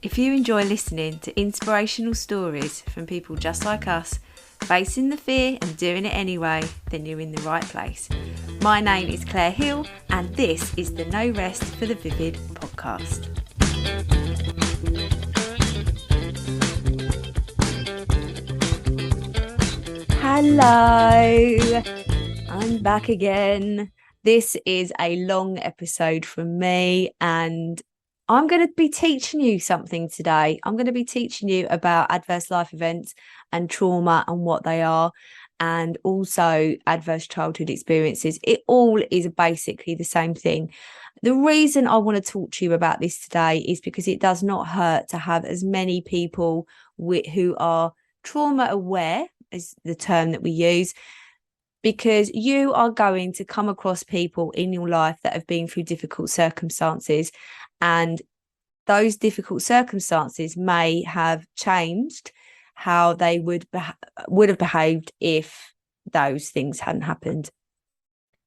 If you enjoy listening to inspirational stories from people just like us, facing the fear and doing it anyway, then you're in the right place. My name is Claire Hill, and this is the No Rest for the Vivid podcast. Hello, I'm back again. This is a long episode from me, and I'm going to be teaching you something today. I'm going to be teaching you about adverse life events and trauma and what they are, and also adverse childhood experiences. It all is basically the same thing. The reason I want to talk to you about this today is because it does not hurt to have as many people who are trauma aware, is the term that we use, because you are going to come across people in your life that have been through difficult circumstances, and those difficult circumstances may have changed how they would have behaved if those things hadn't happened.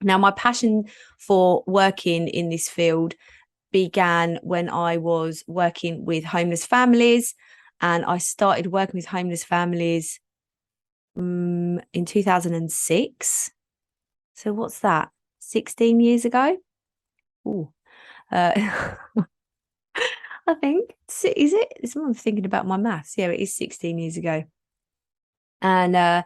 Now, my passion for working in this field began when I was working with homeless families, and I started working with homeless families in 2006. So what's that? 16 years ago? Ooh. I think, is it? I'm thinking about my maths. Yeah, it is 16 years ago. And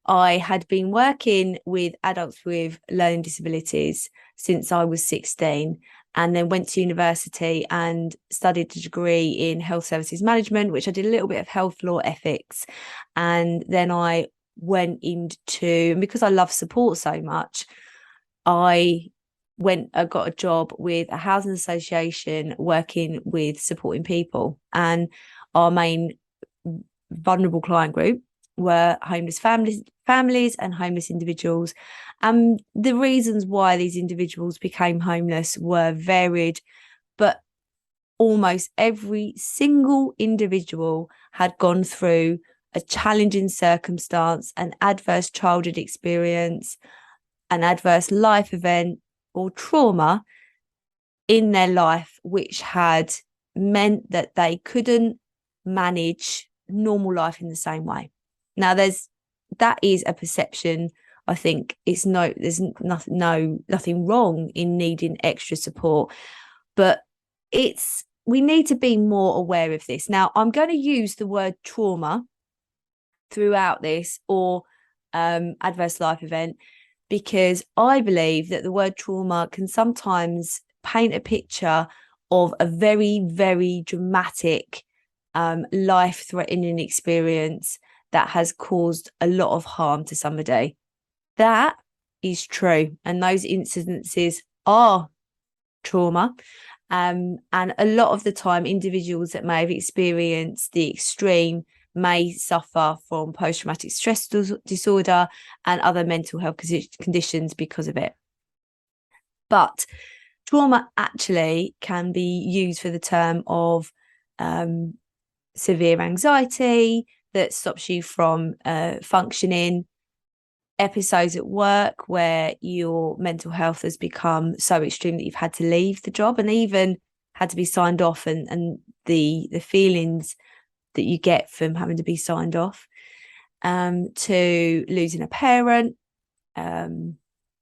I had been working with adults with learning disabilities since I was 16, and then went to university and studied a degree in health services management, which I did a little bit of health law ethics. And then I went into, and because I love support so much, I got a job with a housing association working with supporting people. And our main vulnerable client group were homeless families and homeless individuals. And the reasons why these individuals became homeless were varied, but almost every single individual had gone through a challenging circumstance, an adverse childhood experience, an adverse life event, or trauma in their life, which had meant that they couldn't manage normal life in the same way. Now, that is a perception. I think there's nothing wrong in needing extra support, but we need to be more aware of this. Now, I'm going to use the word trauma throughout this, or adverse life event, because I believe that the word trauma can sometimes paint a picture of a very, very dramatic, life-threatening experience that has caused a lot of harm to somebody. That is true, and those incidences are trauma. And a lot of the time, individuals that may have experienced the extreme may suffer from post-traumatic stress disorder and other mental health conditions because of it. But trauma actually can be used for the term of severe anxiety that stops you from functioning, episodes at work where your mental health has become so extreme that you've had to leave the job and even had to be signed off, and the feelings that you get from having to be signed off, to losing a parent,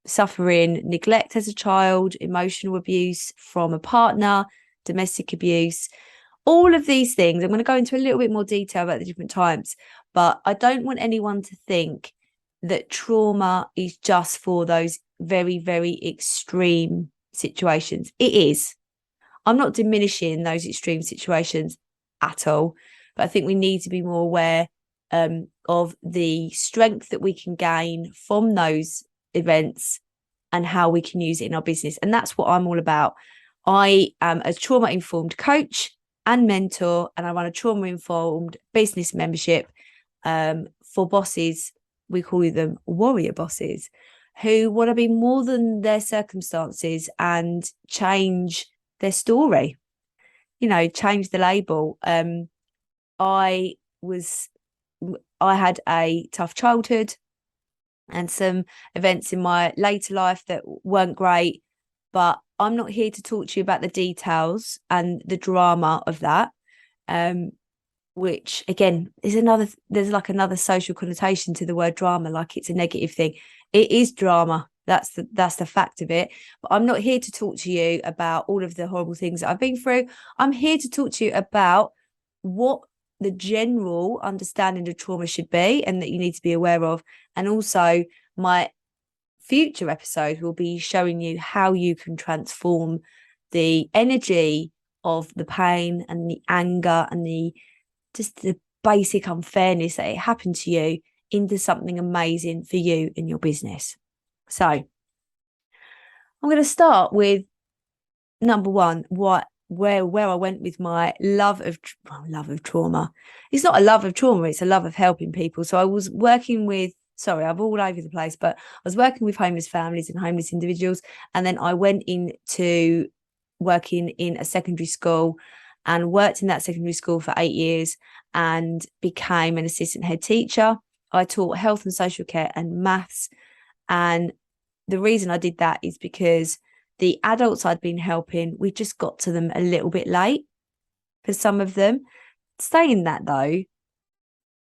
suffering neglect as a child, emotional abuse from a partner, domestic abuse. All of these things, I'm going to go into a little bit more detail about the different types, but I don't want anyone to think that trauma is just for those very, very extreme situations. It is. I'm not diminishing those extreme situations at all, but I think we need to be more aware of the strength that we can gain from those events and how we can use it in our business. And that's what I'm all about. I am a trauma-informed coach and mentor, and I run a trauma-informed business membership for bosses. We call them warrior bosses, who want to be more than their circumstances and change their story, change the label. I had a tough childhood and some events in my later life that weren't great, but I'm not here to talk to you about the details and the drama of that. which again is there's like another social connotation to the word drama, like it's a negative thing. It is drama. That's the fact of it. But I'm not here to talk to you about all of the horrible things that I've been through. I'm here to talk to you about what the general understanding of trauma should be and that you need to be aware of. And also my future episode will be showing you how you can transform the energy of the pain and the anger and the basic unfairness that it happened to you into something amazing for you and your business. So I'm going to start with number one, where I went with my love of trauma. It's not a love of trauma, it's a love of helping people. So I was working with, I'm all over the place, but I was working with homeless families and homeless individuals. And then I went into working in a secondary school and worked in that secondary school for 8 years and became an assistant head teacher. I taught health and social care and maths. And the reason I did that is because the adults I'd been helping, we just got to them a little bit late for some of them. Saying that though,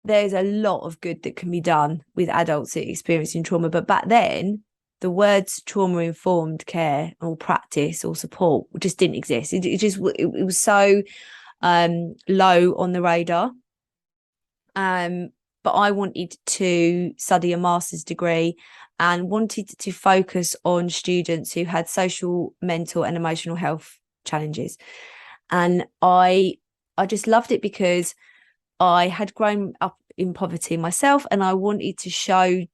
there's a lot of good that can be done with adults experiencing trauma. But back then, the words trauma-informed care or practice or support just didn't exist. It was so low on the radar. But I wanted to study a master's degree and wanted to focus on students who had social, mental and emotional health challenges. And I just loved it because I had grown up in poverty myself, and I wanted to show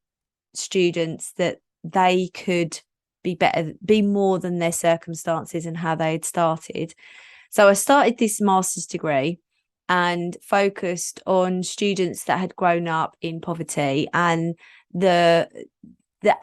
students that they could be better, be more than their circumstances and how they had started. So I started this master's degree and focused on students that had grown up in poverty and the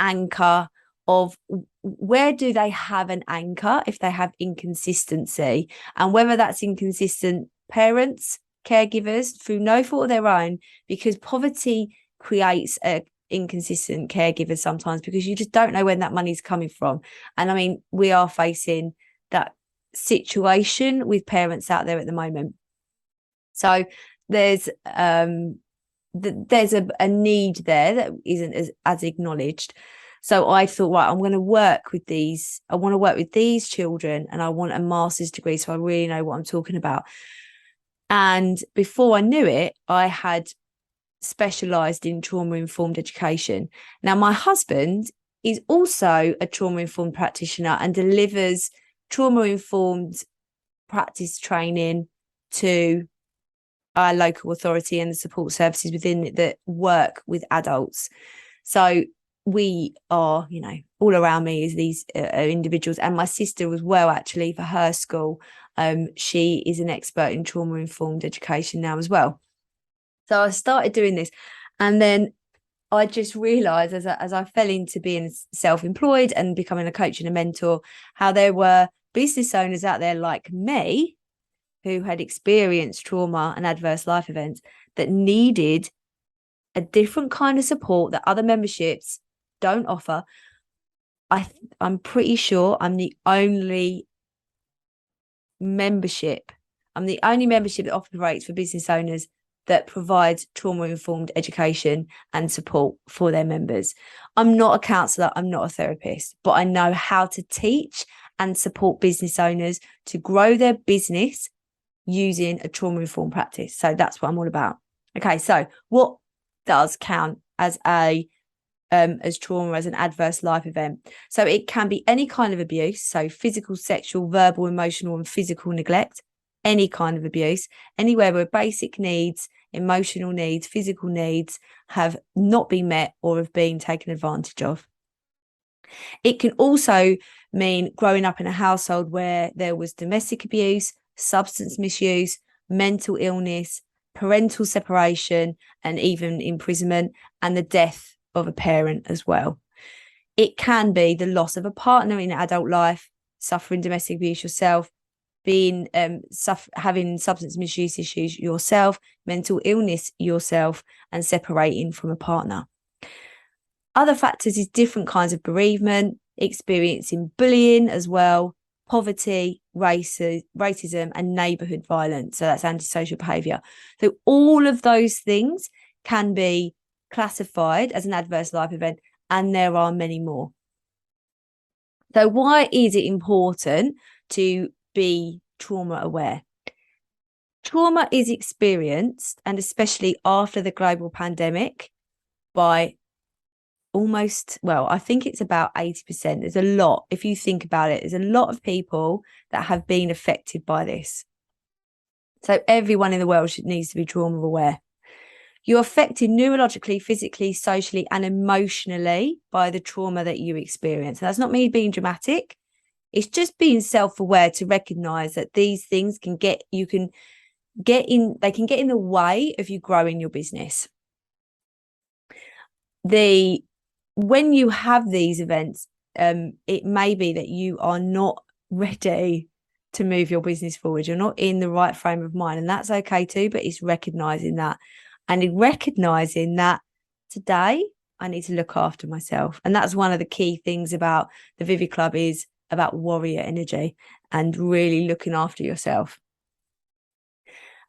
anchor of where do they have an anchor if they have inconsistency, and whether that's inconsistent parents, caregivers through no fault of their own, because poverty creates a inconsistent caregivers sometimes because you just don't know when that money's coming from. And I mean, we are facing that situation with parents out there at the moment. So there's a need there that isn't as acknowledged. So I thought, right, I'm going to work with these. I want to work with these children, and I want a master's degree, so I really know what I'm talking about. And before I knew it, I had specialised in trauma-informed education. Now, my husband is also a trauma-informed practitioner and delivers trauma-informed practice training to our local authority and the support services within it that work with adults. So we are, all around me is these individuals, and my sister as well, actually, for her school. She is an expert in trauma-informed education now as well. So I started doing this, and then I just realised as I fell into being self-employed and becoming a coach and a mentor, how there were business owners out there like me who had experienced trauma and adverse life events that needed a different kind of support that other memberships don't offer. I'm pretty sure I'm the only membership that operates for business owners that provides trauma-informed education and support for their members. I'm not a counsellor, I'm not a therapist, but I know how to teach and support business owners to grow their business using a trauma-informed practice. So that's what I'm all about. Okay, so what does count as trauma, as an adverse life event? So it can be any kind of abuse, so physical, sexual, verbal, emotional and physical neglect, any kind of abuse, anywhere where basic needs, emotional needs, physical needs have not been met or have been taken advantage of. It can also mean growing up in a household where there was domestic abuse, substance misuse, mental illness, parental separation, and even imprisonment, and the death of a parent as well. It can be the loss of a partner in adult life, suffering domestic abuse yourself, being having substance misuse issues yourself, mental illness yourself, and separating from a partner. Other factors is different kinds of bereavement, experiencing bullying as well, poverty, racism, and neighborhood violence. So that's antisocial behavior. So all of those things can be classified as an adverse life event, and there are many more. So why is it important to be trauma aware? Trauma is experienced, and especially after the global pandemic, by I think it's about 80%. There's a lot, if you think about it, there's a lot of people that have been affected by this. So everyone in the world needs to be trauma aware. You're affected neurologically, physically, socially, and emotionally by the trauma that you experience. And that's not me being dramatic. It's just being self-aware to recognize that these things can get in the way of you growing your business. When you have these events, it may be that you are not ready to move your business forward. You're not in the right frame of mind, and that's okay too, but it's recognizing that. And in recognizing that today, I need to look after myself. And that's one of the key things about the Vivi Club, is about warrior energy and really looking after yourself.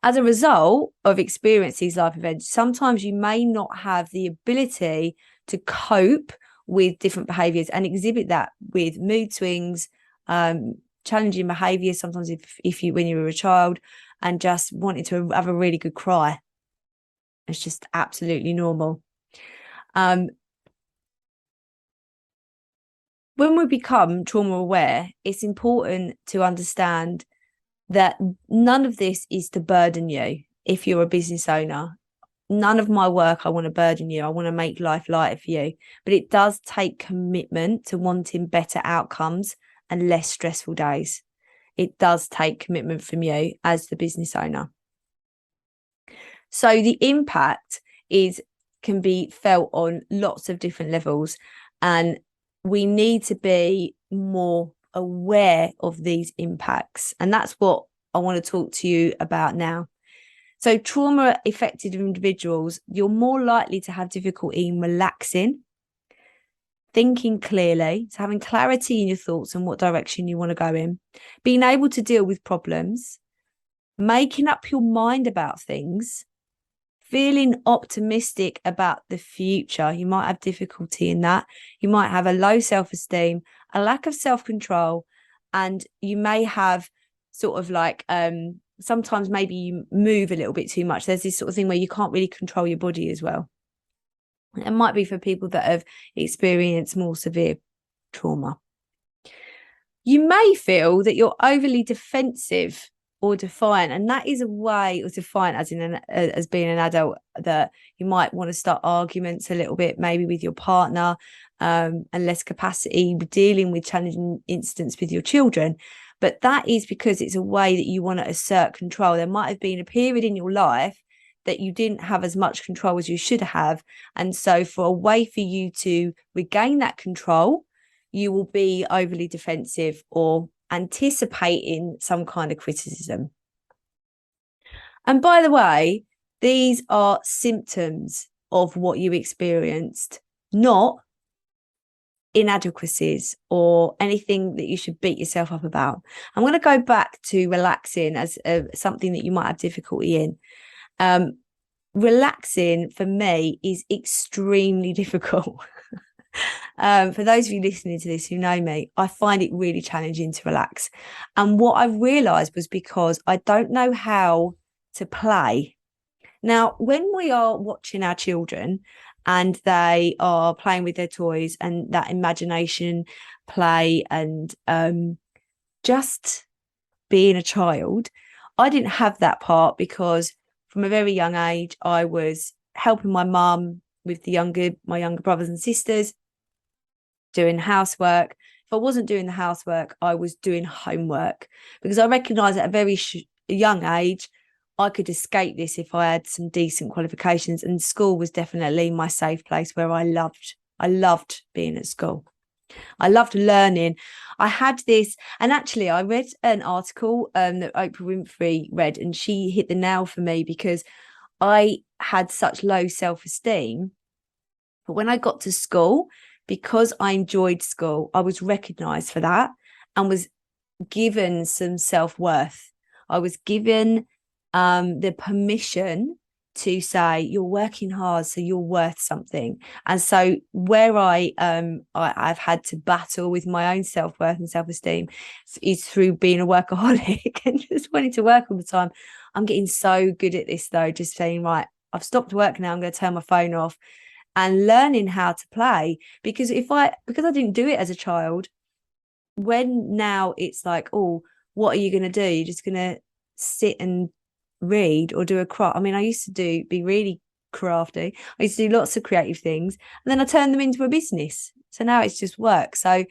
As a result of experiencing these life events, sometimes you may not have the ability to cope with different behaviors and exhibit that with mood swings, challenging behaviors. Sometimes when you were a child and just wanting to have a really good cry. It's just absolutely normal. When we become trauma aware, it's important to understand that none of this is to burden you. If you're a business owner, none of my work, I want to burden you. I want to make life lighter for you. But it does take commitment to wanting better outcomes and less stressful days. It does take commitment from you as the business owner. So the impact can be felt on lots of different levels, and we need to be more aware of these impacts. And that's what I want to talk to you about now. So trauma affected individuals, you're more likely to have difficulty in relaxing, thinking clearly, so having clarity in your thoughts and what direction you want to go in, being able to deal with problems, making up your mind about things, feeling optimistic about the future. You might have difficulty in that. You might have a low self-esteem, a lack of self-control, and you may have sort of like sometimes maybe you move a little bit too much. There's this sort of thing where you can't really control your body as well. It might be for people that have experienced more severe trauma. You may feel that you're overly defensive or defiant, and that is a way of defiant as being an adult, that you might want to start arguments a little bit, maybe with your partner, and less capacity dealing with challenging incidents with your children. But that is because it's a way that you want to assert control. There might have been a period in your life that you didn't have as much control as you should have, and so for a way for you to regain that control, you will be overly defensive or anticipating some kind of criticism. And by the way, these are symptoms of what you experienced, not inadequacies or anything that you should beat yourself up about. I'm going to go back to relaxing as something that you might have difficulty in. Relaxing for me is extremely difficult. For those of you listening to this who know me, I find it really challenging to relax. And what I realized was because I don't know how to play. Now, when we are watching our children and they are playing with their toys and that imagination play and just being a child, I didn't have that part because from a very young age, I was helping my mum with my younger brothers and sisters, doing housework. If I wasn't doing the housework, I was doing homework, because I recognised at a very young age, I could escape this if I had some decent qualifications, and school was definitely my safe place where I loved being at school. I loved learning. I had this, and actually I read an article that Oprah Winfrey read, and she hit the nail for me because I had such low self-esteem. But when I got to school, because I enjoyed school, I was recognised for that and was given some self-worth. I was given the permission to say you're working hard, so you're worth something. And so where I've had to battle with my own self-worth and self-esteem is through being a workaholic and just wanting to work all the time. I'm getting so good at this though, just saying, right, I've stopped work now, I'm going to turn my phone off, and learning how to play. Because because I didn't do it as a child, when now it's like, oh, what are you going to do? You're just going to sit and read or do a craft. I mean, I used to be really crafty. I used to do lots of creative things, and then I turned them into a business. So now it's just work. So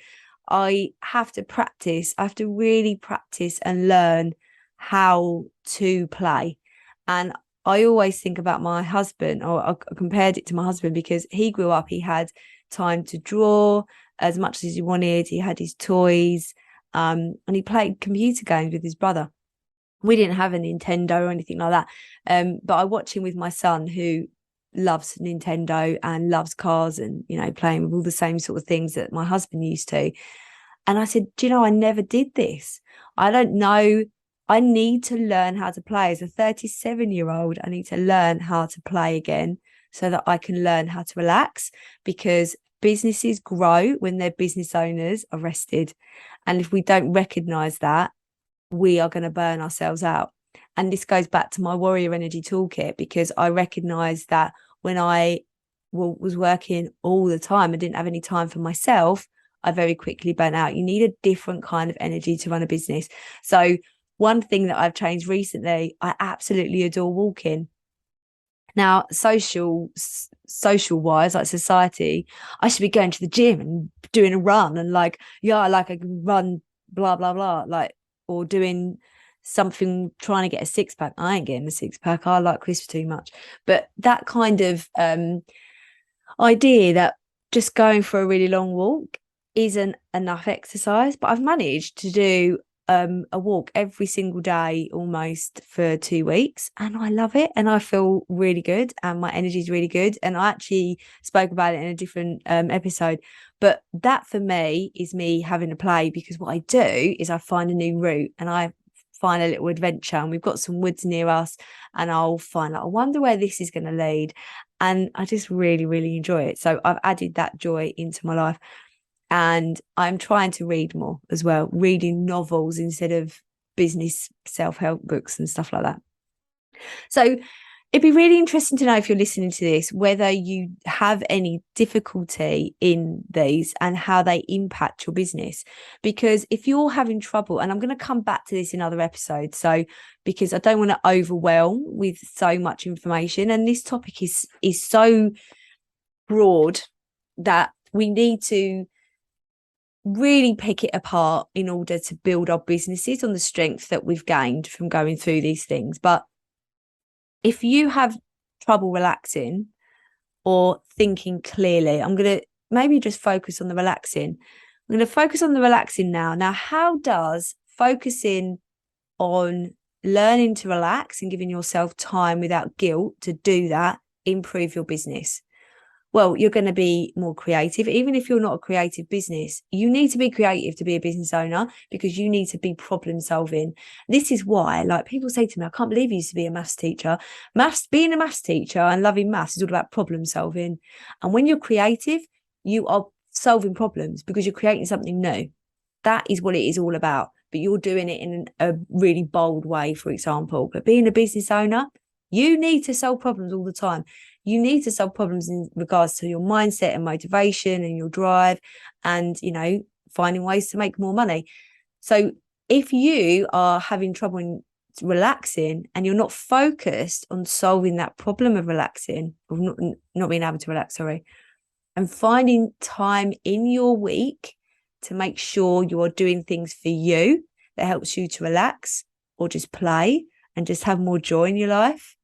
I have to practice. I have to really practice and learn how to play. And I always think about my husband, or I compared it to my husband, because he grew up, he had time to draw as much as he wanted. He had his toys, and he played computer games with his brother. We didn't have a Nintendo or anything like that. But I watch him with my son, who loves Nintendo and loves cars, and, you know, playing with all the same sort of things that my husband used to. And I said, do you know, I never did this. I don't know. I need to learn how to play. As a 37-year-old, I need to learn how to play again so that I can learn how to relax, because businesses grow when their business owners are rested. And if we don't recognize that, we are going to burn ourselves out. And this goes back to my warrior energy toolkit, because I recognized that when I was working all the time, I didn't have any time for myself, I very quickly burnt out. You need a different kind of energy to run a business. So one thing that I've changed recently, I absolutely adore walking. Now, social wise, like society, I should be going to the gym and doing a run, and like, yeah, like I can run, blah, blah, blah, like, or doing something, trying to get a six pack. I ain't getting a six pack. I like crisps too much. But that kind of idea that just going for a really long walk isn't enough exercise. But I've managed to do a walk every single day almost for 2 weeks, and I love it, and I feel really good, and my energy is really good. And I actually spoke about it in a different episode, but that for me is me having a play, because what I do is I find a new route and I find a little adventure, and we've got some woods near us, and I'll find, like, I wonder where this is going to lead, and I just really, really enjoy it. So I've added that joy into my life. And I'm trying to read more as well, reading novels instead of business self-help books and stuff like that. So it'd be really interesting to know, if you're listening to this, whether you have any difficulty in these and how they impact your business. Because if you're having trouble, and I'm going to come back to this in other episodes, so because I don't want to overwhelm with so much information, and this topic is so broad that we need to really pick it apart in order to build our businesses on the strength that we've gained from going through these things. But if you have trouble relaxing or thinking clearly, I'm going to maybe just focus on the relaxing. I'm going to focus on the relaxing now. Now, how does focusing on learning to relax and giving yourself time without guilt to do that improve your business? Well, you're going to be more creative. Even if you're not a creative business, you need to be creative to be a business owner, because you need to be problem solving. This is why, like, people say to me, I can't believe you used to be a maths teacher. Being a maths teacher and loving maths is all about problem solving. And when you're creative, you are solving problems because you're creating something new. That is what it is all about. But you're doing it in a really bold way, for example. But being a business owner, you need to solve problems all the time. You need to solve problems in regards to your mindset and motivation and your drive, and, you know, finding ways to make more money. So if you are having trouble in relaxing and you're not focused on solving that problem of relaxing, or not being able to relax, sorry, and finding time in your week to make sure you are doing things for you that helps you to relax or just play and just have more joy in your life,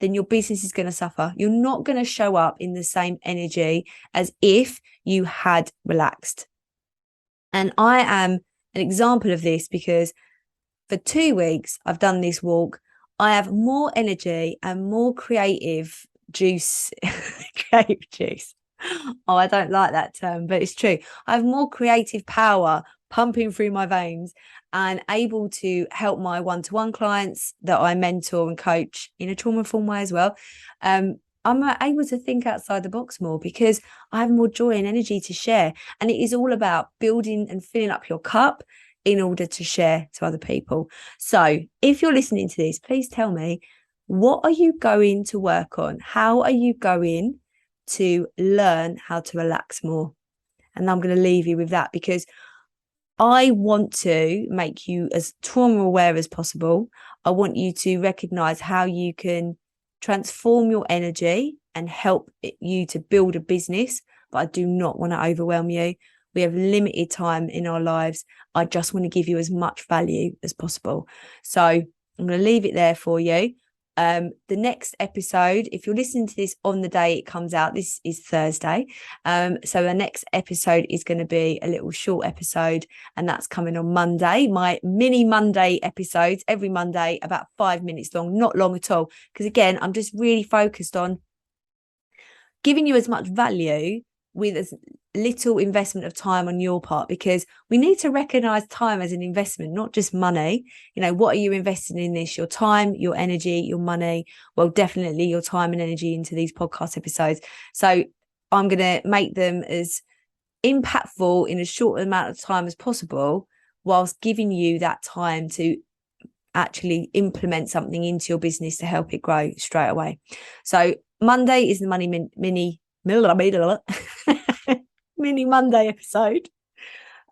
then your business is going to suffer. You're not going to show up in the same energy as if you had relaxed. And I am an example of this, because for 2 weeks, I've done this walk. I have more energy and more creative juice. Creative juice. Oh, I don't like that term, but it's true. I have more creative power pumping through my veins and able to help my one-to-one clients that I mentor and coach in a trauma-informed way as well. I'm able to think outside the box more because I have more joy and energy to share. And it is all about building and filling up your cup in order to share to other people. So if you're listening to this, please tell me, what are you going to work on? How are you going to learn how to relax more? And I'm going to leave you with that because I want to make you as trauma aware as possible. I want you to recognize how you can transform your energy and help you to build a business. But I do not want to overwhelm you. We have limited time in our lives. I just want to give you as much value as possible. So I'm going to leave it there for you. The next episode, if you're listening to this on the day it comes out, this is Thursday. So the next episode is going to be a little short episode, and that's coming on Monday. My mini Monday episodes every Monday, about 5 minutes long, not long at all. Because again, I'm just really focused on giving you as much value with as little investment of time on your part, because we need to recognize time as an investment, not just money. You know, what are you investing in this? Your time, your energy, your money. Well, definitely your time and energy into these podcast episodes. So I'm going to make them as impactful in a short amount of time as possible, whilst giving you that time to actually implement something into your business to help it grow straight away. So Monday is the mini Monday episode.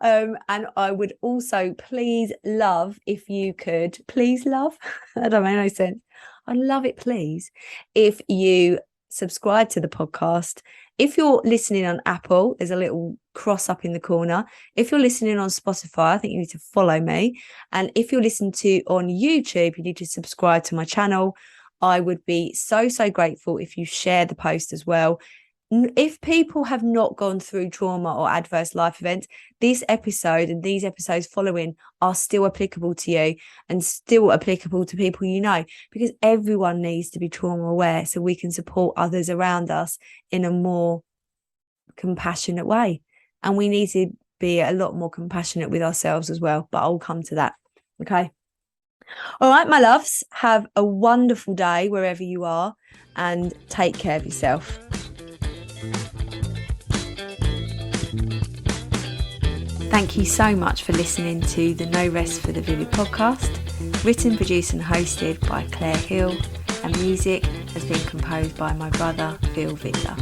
And I would also please love if you could, please love, that don't make no sense. I'd love it, please, if you subscribe to the podcast. If you're listening on Apple, there's a little cross up in the corner. If you're listening on Spotify, I think you need to follow me. And if you're listening to on YouTube, you need to subscribe to my channel. I would be so grateful if you share the post as well. If people have not gone through trauma or adverse life events, this episode and these episodes following are still applicable to you and still applicable to people you know, because everyone needs to be trauma aware so we can support others around us in a more compassionate way. And we need to be a lot more compassionate with ourselves as well, but I'll come to that. Okay. All right, my loves, have a wonderful day wherever you are and take care of yourself. Thank you so much for listening to the No Rest for the Vivid podcast, written, produced and hosted by Claire Hill, and music has been composed by my brother, Phil Victor.